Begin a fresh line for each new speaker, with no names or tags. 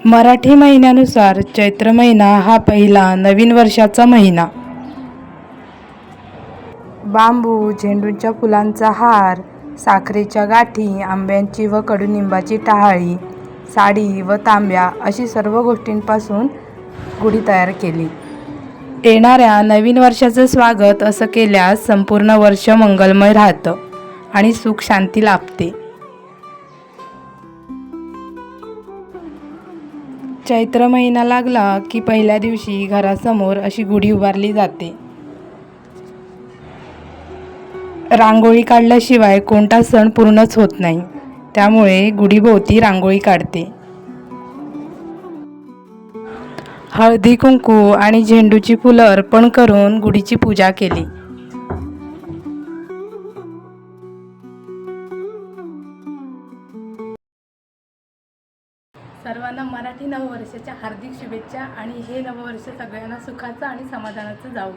मराठी महिन्यानुसार चैत्र महिना हा पहिला नवीन वर्षाचा महिना. बांबू, झेंडूच्या फुलांचा हार, साखरेच्या गाठी, आंब्याची व कडुनिंबाची टहाळी, साडी व तांब्या अशी सर्व गोष्टींपासून गुढी तयार केली. येणाऱ्या नवीन वर्षाचं स्वागत असं केल्यास संपूर्ण वर्ष मंगलमय राहतं आणि सुख शांती लाभते. चैत्र महिना लागला की पहिल्या दिवशी घरासमोर अशी गुढी उभारली जाते. रांगोळी काढल्याशिवाय कोणता सण पूर्णच होत नाही, त्यामुळे गुढीभोवती रांगोळी काढते. हळदी कुंकू आणि झेंडूची फुलं अर्पण करून गुढीची पूजा केली. सर्वांना मराठी नववर्षाच्या हार्दिक शुभेच्छा आणि हे नववर्ष सगळ्यांना सुखाचं आणि समाधानाचं जावो.